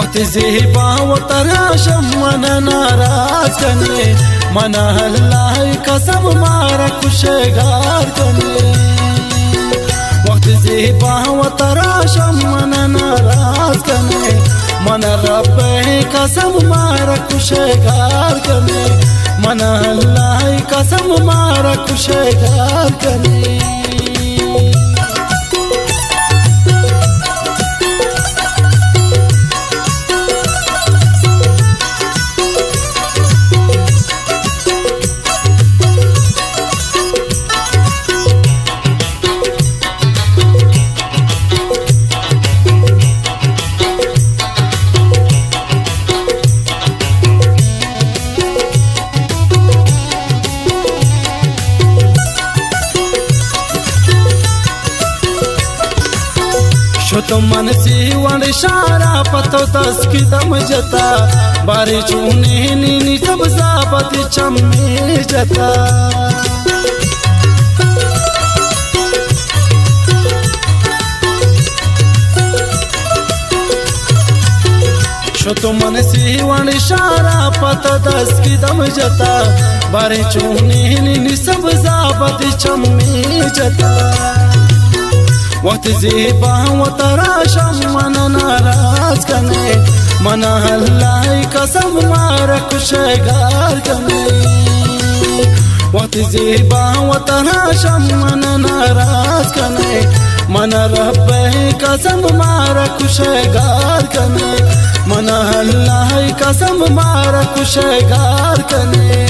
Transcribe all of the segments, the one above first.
वक्त ज़ेबा व तराशम मन नाराज कने मन अल्लाह कसम मारा खुशगार कने वक्त ज़ेबा व तराशम मन नाराज कने मन रब कसम मारा खुशगार कने मन अल्लाह कसम मारा खुशगार कने तो मन से वन इशारा पतो दस की दम जता बारी चूने नीनी जब जाबत चम्मे जता तो मन से वन इशारा पतो दस की दम जता बारी चूने नीनी सब जाबत चम्मे जता वक्त ज़ेबा व तराशम मन नाराज कने मन अल्लाह कसम मारा खुशगार कने वक्त ज़ेबा व तराशम मन नाराज कने मन रब कसम मारा खुशगार कने मन अल्लाह कसम मारा खुशगार कने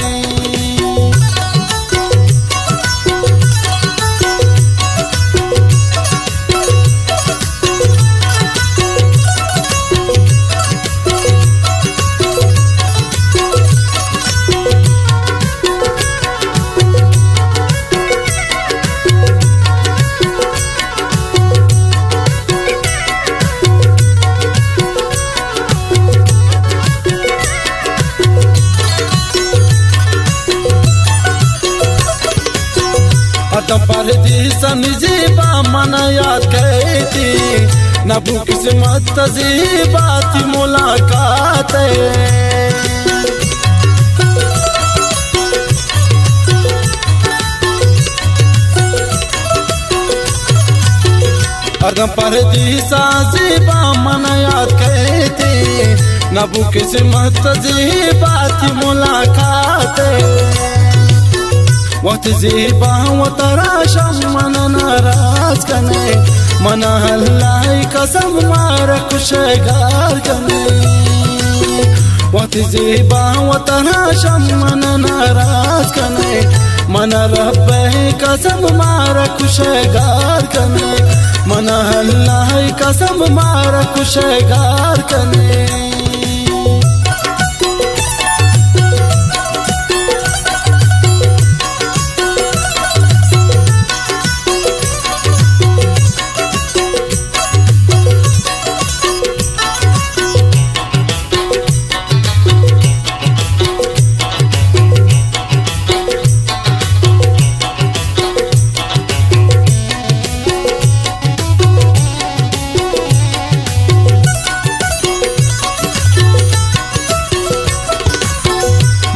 परदेसन ज़ेबा मन याद कहती नबू किस्मत ज़ेबा थी मुलाकात अगर परदेसा ज़ेबा मन याद कहती नबू किस्मत ज़ेबा थी मुलाकात वक्त ज़ेबा व तराशम मन नाराज कने मन अल्लाह कसम मारा खुशगार कने वक्त ज़ेबा व तराशम मन नाराज कने मन रब कसम मारा खुशगार कने मन अल्लाह कसम मारा खुशगार कने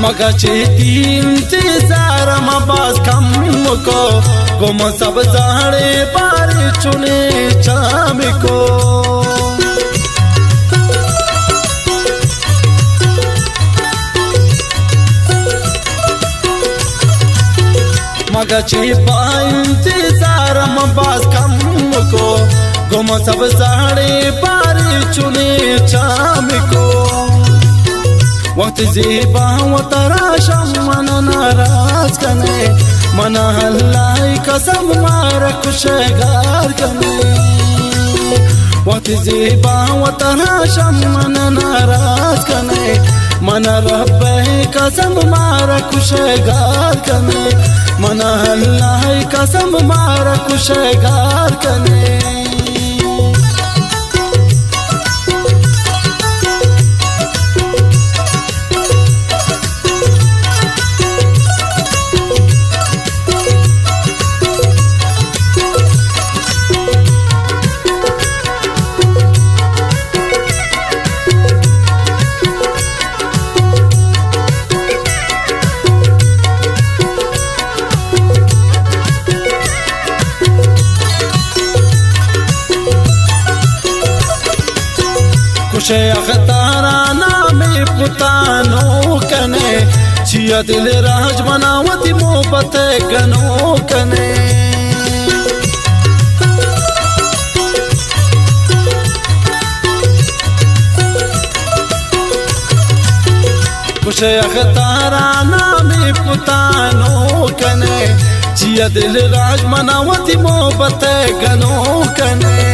मगा चेती इंतजार मबाज कम को गुम सब जाने बारे चुने चाम को मगा चेपा इंतजार मबाज कम को गुम सब जाने बारे चुने चाम को वक्त ज़ेबा व तराशम मन नाराज कने मन अल्लाह कसम मारा खुशगार कने वक्त ज़ेबा व तराशम मन नाराज कने मन रब कसम मारा खुशगार कने मन अल्लाह कसम मारा खुशगार कने खुशे अख्ताराना में पुतानो कने जिया दिल राज बनावती मोहब्बत गनो कने खुशे अख्ताराना में पुतानो कने जिया दिल राज बनावती मोहब्बत गनो कने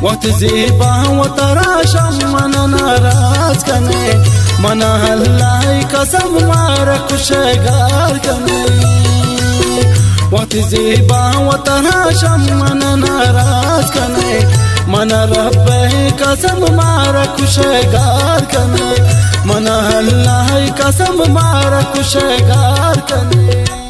वक्त ज़ेबा व तराशम मन नाराज कने मना हल्लाई कसम मारा खुशगार कने वक्त ज़ेबा व तराशम मन नाराज कने मना रब कसम मारा खुशगार कने मना हल्लाई कसम मारा खुशगार कने।